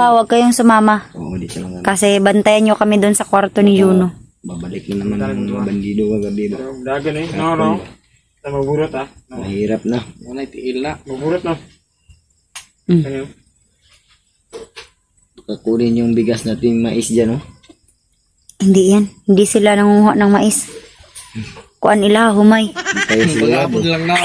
Huwag kayong sumama. Oo, dito lang. Kasi bantayan nyo kami doon sa kwarto ni Juno. Babalik na naman ang mga bandido kagabi ba? Dagan eh. No. Maburot ah. Mahirap na. Wala tiil na. Maburot na. Mm. Ano? Kakunin yung bigas natin mais dyan, no? Hindi yan. Hindi sila nangunguha ng mais. Kuan ila, humay. Tayo sila. Pagkapod lang na.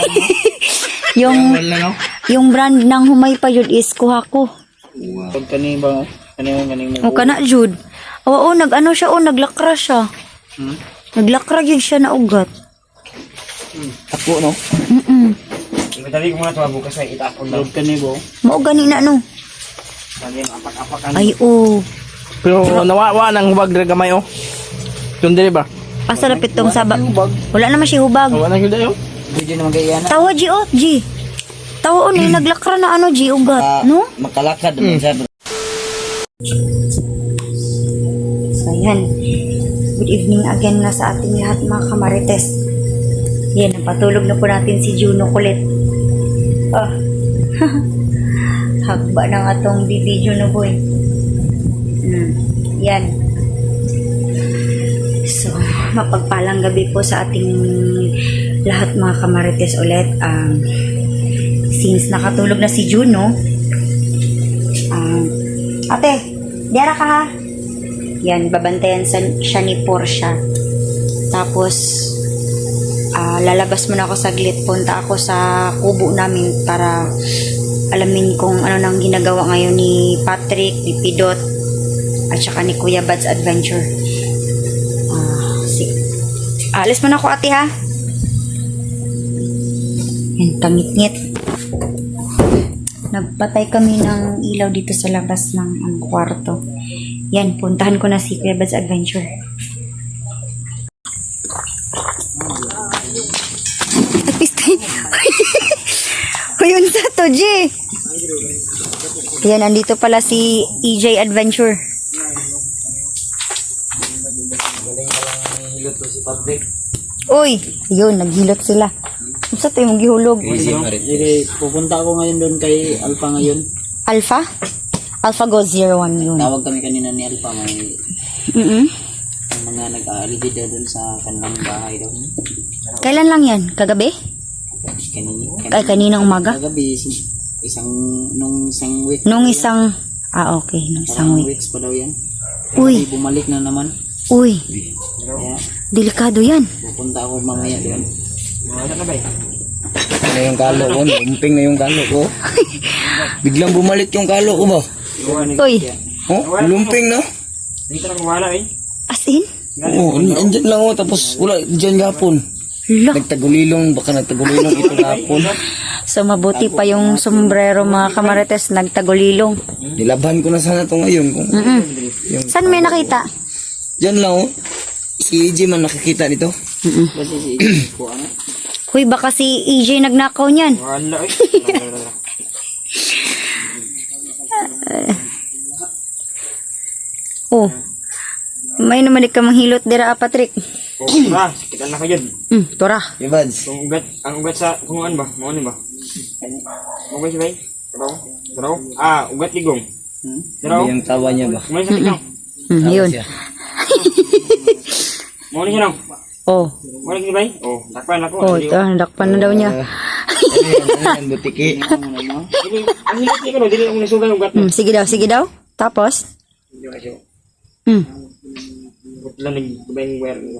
Yung, Wala no. yung brand ng humay pa yun is kuha ko. Wow. Pag kaniba. Kaning O kana, Jude. Oo, nag-ano siya, naglakra siya. Naglakra yun siya na ugat. Ako, no? Dali ko muna ito bukas ay itapon daw. Kanibo. Mao gani na, no? Sabi yung apak-apakan. Ay, oo. Pero nawawa ng hubag dira gamay oh. Yung dili ba? Asa na pitong saba? Wala naman siya hubag. Nawa na gyud ayo. Video naman gaya na. Tawa, G, oh, G. Tawa, naglakra na ano, G, ugat, no? Makalakad naman siya. So, yan. Good evening again na sa ating lahat, mga kamarites. Yan, napatulog na po natin si Juno kulit. Ah. Hagba ng atong bibi Juno boy. Yan. So, mapagpalang gabi po sa ating lahat, mga kamarites ulit. Since nakatulog na si Juno, ate, diara ka ha? Yan, babantayan siya ni Portia. Tapos, lalabas muna ako saglit. Punta ako sa kubo namin para alamin kung ano nang ginagawa ngayon ni Patrick, ni Pidot, at saka ni Kuya Bad's Adventure. Alis muna ako, ate ha? Yan, tangit-ngit. Nagpatay kami ng ilaw dito sa labas ng kwarto. Yan, puntahan ko na si Kuya Bad's Adventure. Pistay. Ayun sa to, G. Yan, andito pala si EJ Adventure. Uy, yun, naghilot sila. Sa tayo mong gihulog? Jadi pupunta ako ngayon doon kay Alpha ngayon. Alpha? Alpha Go 01 yun. Tawag kami kanina ni Alpha, may mga nag-aaligi daw doon sa kanilang bahay daw. Kailan lang yan? Kagabi? Ay, kaninang umaga? Kagabi, nung isang week. Nung isang... okay. Nung isang Parang week. weeks pa daw yan. Uy. Bumalik na naman. Uy. Kaya Delikado yan. pupunta ako mamaya doon. Ano yung kalo ko? Lumping na yung kalo ko. Biglang bumalik yung kalo ko ba? Uy. Oh, lumping no? Dito na wala eh. As in? Oo, andyan lang oh. Tapos wala, dyan gapon. Hala. Nagtagulilong, baka nagtagulilong ito gapon. So, mabuti pa yung sombrero, mga kamarites, nagtagulilong. Nilaban ko na sana ito ngayon. Kung, yung, Saan may nakita? dyan lang oh. Si EJ man nakikita dito. Kasi si ko ano? Uy, baka si EJ nagnakaw niyan. Wala eh. Oh. May namalik ka manghilot dira, Patrick. Oh, ra, kita na kayo. Tora. Ibads. Ang ugat sa kumuan ba? Mo ba? Okay si bay. Taraw. Ugat ligong. Taraw. Yung tawa niya ba? Mo sa tigong. Yun. Siya. Mo ni silang. Oh. Mo ni bay. Oh, takpan ako. Oh, ito. Nakpan na daw niya. Ano yan, butiki. Ang hilat ni ko, dili mo nasugan ugat mo. Sige daw, sige daw. Tapos? Hindi kasi. Hmm. Butlan nagbayang wire mo.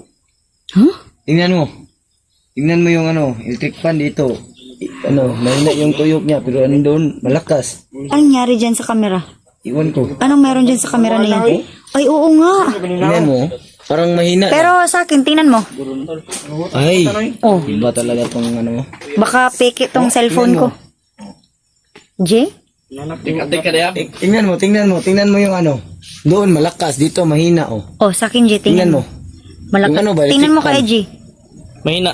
Huh? Tingnan mo. Tingnan mo yung ano, electric fan dito. Mahina yung tuyok niya, pero andun, malakas. Anong nangyari dyan sa camera? Iwan ko. Anong meron dyan sa camera na yan? Ay, oo nga. Tingnan mo, parang mahina. Pero sa akin, tingnan mo. Ay, Oh, iba talaga tong ano. baka peke tong cellphone ko. J? Tingkatay ka diya. Tingnan mo yung ano. Doon, malakas. Dito, mahina, oh. Oh, sa akin, J. Tingnan mo. Malakas. Yung ano ba, Tingnan mo electric kay G. Mahina.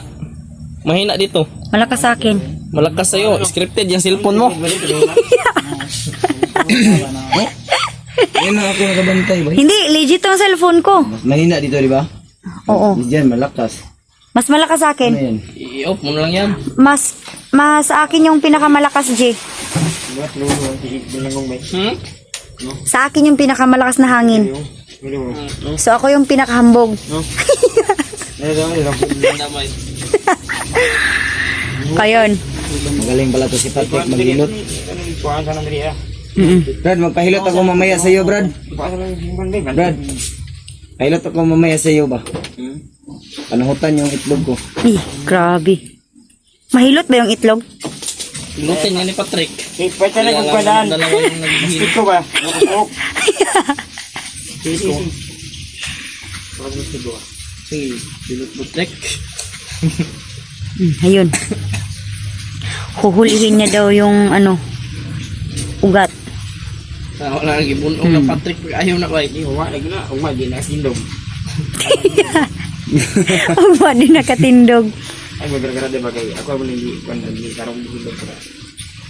Mahina dito. Malakas sa akin. Malakas sa'yo. Scripted yung cellphone mo. Yan na ako nakabantay ba? Hindi, legit tong cellphone ko. Mahina dito, di ba? Oo. Diyan, malakas. Mas malakas sa Ano akin. yan? I-off mo na lang yan. Mas sa akin yung pinakamalakas, J. Ugat ligong bay. Sa akin yung pinakamalakas na hangin. Yung, So ako yung pinakahambog. Kayon. Magaling pala to si Patrick maghilot. Kuhaan ka ng diri ah. Brad, magpahilot ako mamaya sa iyo, Brad. Kuhaan ka lang yung bandi. Brad, pahilot ako mamaya sa iyo ba? Panahutan yung itlog ko. Grabe. Mahilot ba yung itlog? Lutin nga ni Patrick. Eh, pwede na kung kwadaan. Dalawang naghihilot. Ito ba? Ito. Sige, hilot Patrick. Ayun. Huhulihin niya daw yung ano, ugat. Sa wala nang ibunog ng Patrick. Ayaw na ba? Uwa, lagi na. Uwa, di na sindog. Ugat din nakatindog. Ay, magagara din ba kayo? Ako mo hindi karong sindog ko.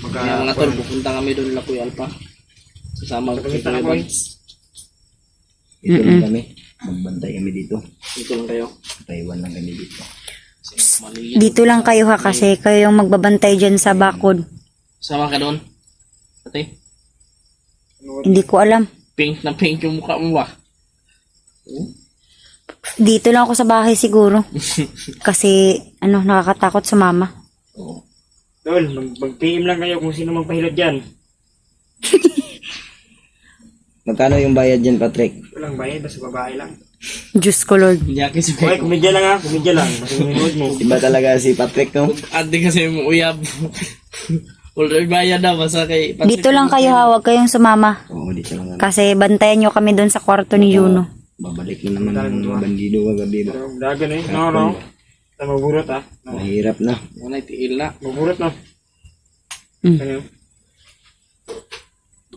Kaya mga tol, pupunta kami doon na Kuya Alpa. Sasama ko Pagkita na kay ko eh. Dito lang kami. Magbantay kami dito. Dito lang kayo. Taiwan lang kami dito. Mali. Dito lang kayo ha kasi kayo yung magbabantay dyan sa bakod. Sama ka doon. Ate, Hindi ko alam. pink na pink yung mukha mo ba? Dito lang ako sa bahay siguro. Kasi ano, nakakatakot sa mama. Tol, mag-PM lang kayo kung sino magpahilot dyan. Magkano yung bayad dyan, Patrick? Walang bayad, basta babae lang. Diyos ko Lord. Hindi ako si Okay, kumedya lang ha, kumedya lang. Basta kuminood mo. Iba talaga si Patrick, no? Ate kasi mo uyab. Wala bayad na basta kay Patrick. Dito lang kayo ha, huwag kayong sumama. Oo, dito lang kami. Kasi bantayan nyo kami doon sa kwarto ni Juno. Babalik na naman ang mga bandido kagabi ba? Pero dagan eh, no. Maburot ha. Mahirap na. Wala tiil na. Maburot no. Mm. Ano?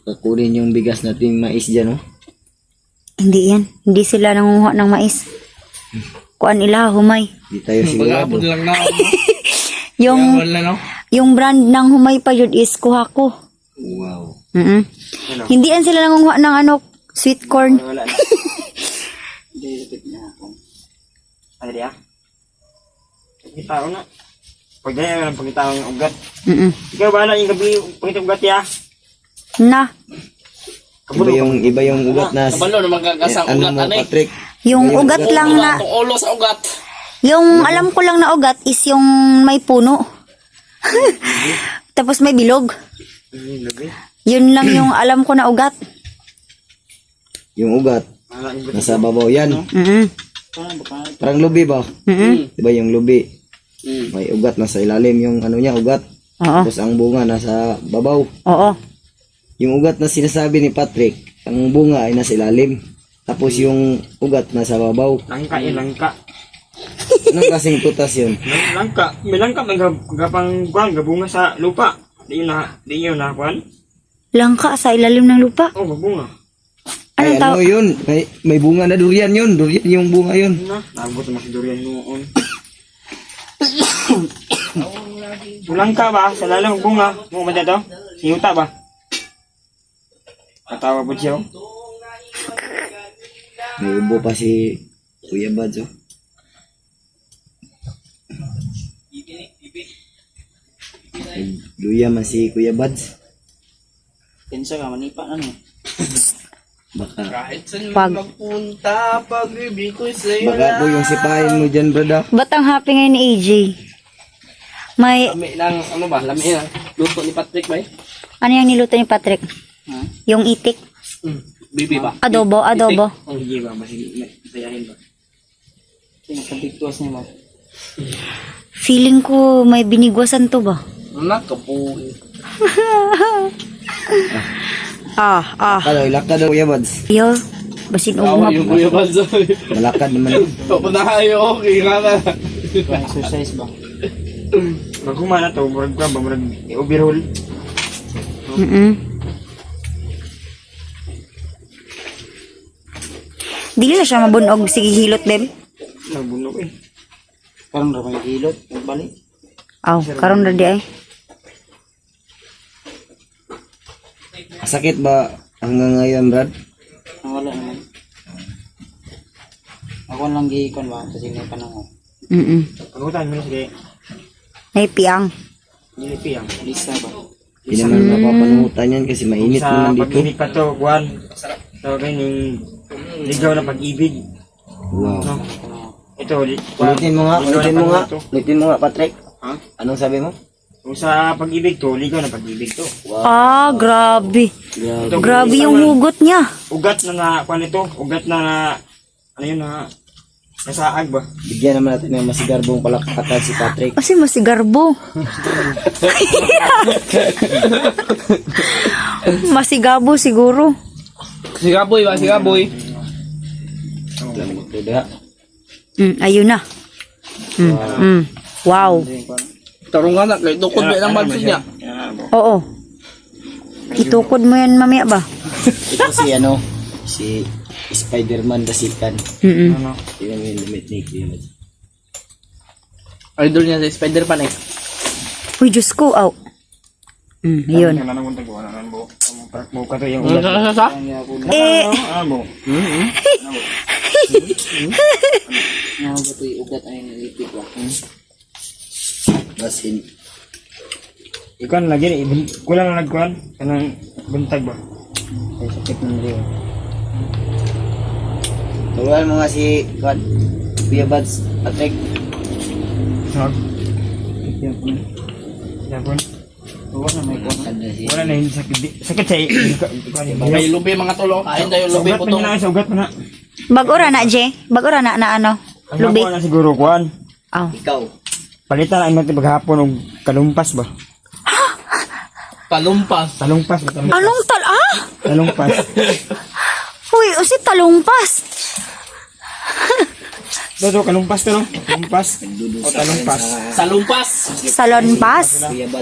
Kakunin yung bigas nating mais dyan, no? Hindi yan. Hindi sila nangunguha ng mais. Kuan ila, humay. Di tayo sigurado. Pag-apod lang na. Yung, Wala no. yung brand ng humay pa yun is kuha ko. Wow. Mm-mm. Ano? Hindi yan sila nangunguha ng ano, sweet corn. Wala na. Hindi, repeat na ako. Ano diya? Pagkitao na. Pagkaya nga lang pagkitao ng ugat. Mm-mm. Ikaw bahala yung gabi pagkitao ugat ya. Na, Iba yung ugat na... Kabalo na magkakasang ano ugat mo, anay. Patrick? yung ugat lang na, Itong ulo sa ugat. yung alam ko lang na ugat is yung may puno. Tapos may bilog. Gabi. Hmm. Yun lang yung alam ko na ugat. Yung ugat, Bahala yung ugat. nasa babaw yan. Mm-mm. Parang lubi ba? Mm-mm. Diba yung lubi? May ugat nasa ilalim yung ano niya, ugat. Oo. Tapos ang bunga nasa babaw. Oo. Yung ugat na sinasabi ni Patrick, ang bunga ay nasa ilalim. Tapos yung ugat nasa babaw. Langka yun, langka. Anong kasing putas yun? Langka. May langka, may gapang kuhan, gabunga sa lupa. Di yun na kuhan. Langka sa ilalim ng lupa. Oh, gabunga. Ay, Anong ano tawag? yun? May bunga na durian yun. Durian yung bunga yun. Na, nabot na makidurian noon. Langka ba? Sa lalang bunga. Mo ba dito? Siyuta ba? Katawa po siya. May ubo pa si Kuya Bads, oh. May luya man si Kuya Bads. Pensa ka manipa ano. Baka, Kahit saan Pag- magpunta, pag-ibig ko sa'yo baka po yung sipahin mo dyan, brada. Ba't ang happy ngayon ni AJ? May, Lami ng, ano ba, lami ng luto ni Patrick ba eh? ano yung niluto ni Patrick? Yung itik? Bibi ba? Adobo, adobo. Ang hindi ba? Masayahin ba? Nakabigtuas niya mo. Feeling ko may binigwasan to ba? Nakapuin. Kalo, ilakad daw, Kuya Bads. Yo, basin Tawa yung Kuya Banzoy. Malakad naman yun. Papunahayo, okay nga na. Exercise ba? Magkumana to, murag ka ba? Murag i-overhaul. Mm-mm. Dili na siya mabunog. Sige, hilot, beb. Nabunog eh. Parang ramay hilot, nagbalik. Aw, karon na di ay. Sakit ba hanggang ngayon, Brad? Wala naman. Ako lang giikon ba, kasi may panahon. Mm-mm. Pagutan mo na sige. May piang. Nilipi ang. Lisa ba? Hindi naman napapanutan yan kasi mainit Sa naman dito. pag-ibig pa to, Juan. So, ganyan, ligaw na pag-ibig. Wow. No? Ito, Ulitin mo nga, ligaw na ulitin mo nga. pag-ibig to. Ulitin mo nga, Patrick. Ha? Anong sabi mo? Kung sa pag-ibig to, ligaw na pag-ibig to. Ah, grabe. Ito, Grabe yung hugot niya. Ugat na kuan ito, ugat na, ano yun na, nasaag ba? Bigyan naman natin ng masigarbong palakpakan si Patrick. Kasi masigarbo. Masigabo siguro. Sigaboy ba? Sigaboy. Alam mo ito da. Ayun na. Wow. Tarungan na. Kaya tukod ba ng bansin niya? Oo. Itukod mo yan mamaya ba? Ito si ano, si Spider-Man dasikan. Ano? Tingnan mo yung damit ni Kuya Mads. Idol niya sa Spider-Man eh. Uy, Diyos ko. Aw. Ayun. Ano naman tayo, ano naman mo? Mo ka to yung Ano ugat. sa? Eh, Ano mo? Ano ba ito yung ugat ay nalipit ba? Basin. Ikaw na lagi, kulang na nagkuhan. Kanang buntag ba? Ay, sakit ng rin. Turuan mo nga si Kuya Mads, Patrick. Sag. Yapon. Huwag na may kuhan. Ada si Wala na hindi sakit. Sakit sa May lubi mga tulo. Kain tayo lubi Sugat po pa niya na, sugat pa na. bagura na, Je. Bagura na ano. Ang Lubi. hapon na siguro kuhan. Aw. ikaw. Palitan na natin maghapon og kalumpas ba? Palumpas. Talungpas ba? Anong Talungpas. Uy, usi talungpas. Dodo, kalumpas to no? Kalumpas. O talungpas. Salumpas. Salonpas.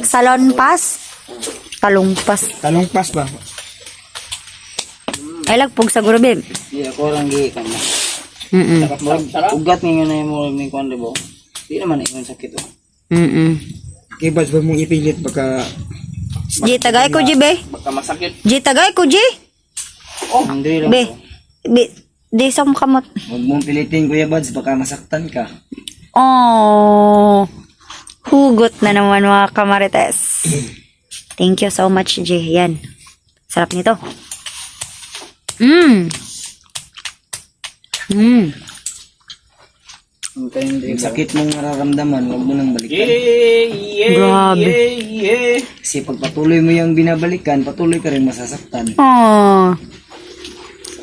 Salonpas. Talungpas. Talungpas ba? Ay, lagpog sa gurubim. Hindi ako lang gikan na. Ugat ngayon na yung mo may kuhan diba? Hindi naman yung sakit oh. Kibas ba mong ipilit baka Ji, tagay ko, Ji, be. Baka masakit. Ji, tagay ko, Ji. Oh, hindi lang. Be. Di sa kamot. Huwag mong pilitin Kuya Mads, baka masaktan ka. Oh. Hugot na naman mga kamarites. Thank you so much, Ji. Yan. Sarap nito. Yung sakit mong nararamdaman, huwag mo nang balikan. Grabe. Kasi pag patuloy mo yung binabalikan, patuloy ka rin masasaktan. Oh.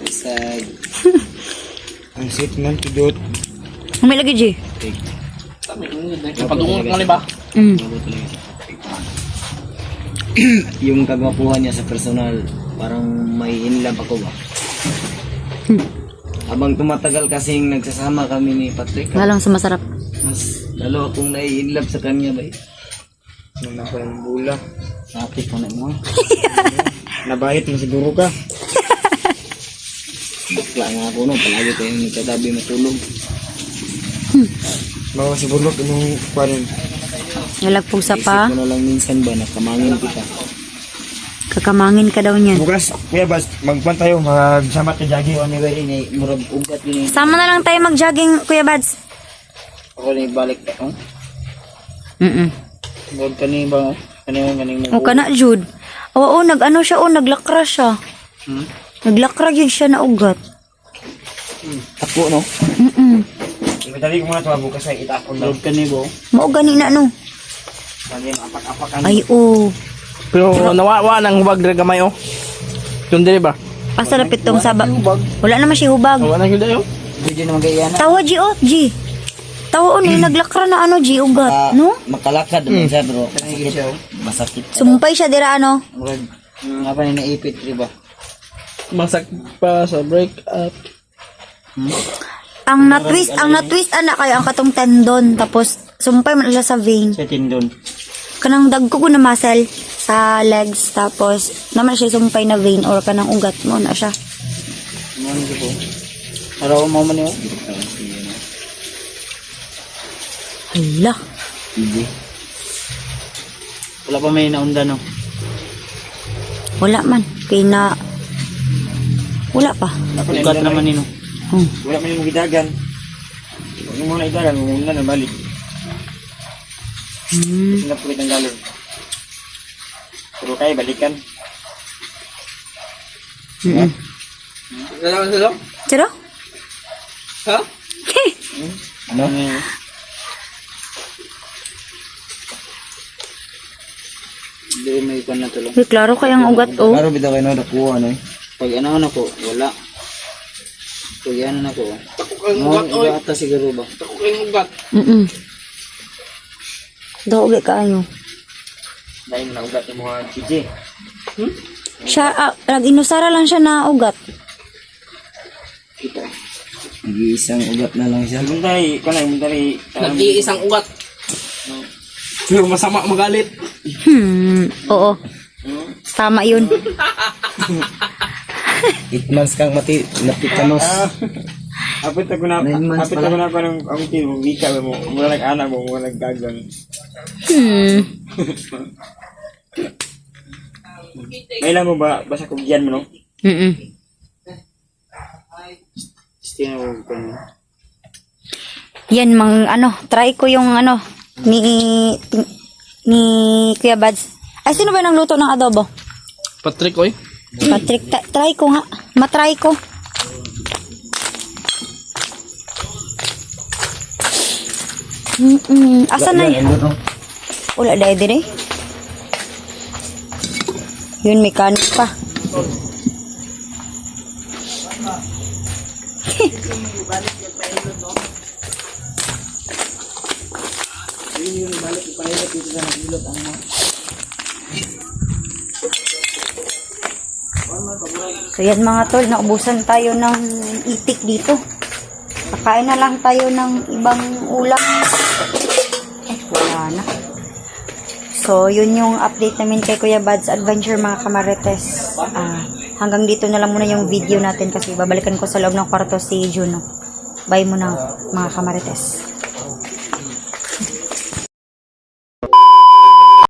Sa ang sweet man tudot. May lagi, Ji. Patungo ka ba? yung kagwapuhan niya sa personal, parang may inlove ako ba? Habang tumatagal kasing nagsasama kami ni Patrick, Walang sumasarap. mas lalo akong nai-inlove sa kanya ba? Nung nasa yung bula. Sapit ko na mo. Nabahit mo siguro ka. Bakla nga ako no, palagi tayong nagkatabi matulog. Bawa si Bulok yung kuhanin. Nalagpog sa Isip pa. ko na lang minsan ba, nakamangin kita. Kakamangin ka daw niyan. Bukas, kuya Bas, magpuan tayo, magsamat na jogging. Ano ba rin, murag ugat yun eh. Sama na lang tayo mag-jogging, Kuya Bads. Ako na ibalik ka. Oh. Huwag ka ni ba? Kanina O ka na, Jude. Oo, nag-ano siya, naglakra siya. Naglakra yun siya na ugat. Ako no? Ibatali ko muna ito, bukas ay itapon lang. Huwag ka ni ba? Mauga na no. Lagi apak-apakan. Ay, oo. Pero nawawa nang hubag na gamay oh. Yung dili ba? Asa lapit tong saba. Wala naman siya hubag. Nawawa nang hindi oh. Pwede naman kaya na. Tawa, G, oh, G. Tawa, naglakra na ano, G, ugat, no? Makalakad naman siya bro. Masakit. Sumpay siya, dira, ano? Murag, nga pa naipit, diba? Masak pa sa break up. Ang na-twist, anak, kaya ang katong tendon. Tapos, sumpay man siya sa vein. Sa tindon. Kanang dagko ko na muscle sa legs. Tapos, naman siya sumpay na vein or kanang ugat mo na siya. Ano ko? Araw mo man yun. Hala. Hindi. Wala pa may naunda no. Wala man. Kaya wala pa. Ugat naman nino. Wala man yung gidagan. Huwag mo muna idagan, muna na balik. Sinapulit ang galon. Pero kayo, balikan. Dalawa sila? Sino? Ha? Ano? Hindi may kuan na tulong. Uy, klaro kayang ugat, oh. Klaro bitaw kayo na nakuha no. Pag ano na ko, wala. Pag ano na ko. Iba ata siguro ba? Doge kayo. Dahil mo naugat yung mga CJ. Siya, nag-inusara lang siya na ugat. Nag-iisang ugat na lang siya. Yung dari, Nag-iisang ugat. Pero masama magalit. Oo. Tama yun. 8 months kang napitanos. Apit ako na, 9 months apit ako na pa ng ang team, wika mo, mula nag-anak mo, mula nag-gagang. May alam mo ba, basta kugyan mo, no? Sino mo ko niya? Yan, try ko yung ni Kuya Bads. Ay, sino ba nang luto ng adobo? Patrick, oy. Patrick, try ko nga. Matry ko. Asa na yun? Wala dahil din eh. Yun, mechanic pa. So yan mga tol, naubusan tayo ng itik dito. Kakain na lang tayo ng ibang ulam. Wala na. So yun yung update namin kay Kuya Bads Adventure mga kamarites. Hanggang dito na lang muna yung video natin kasi babalikan ko sa loob ng kwarto si Juno. Bye muna mga kamarites.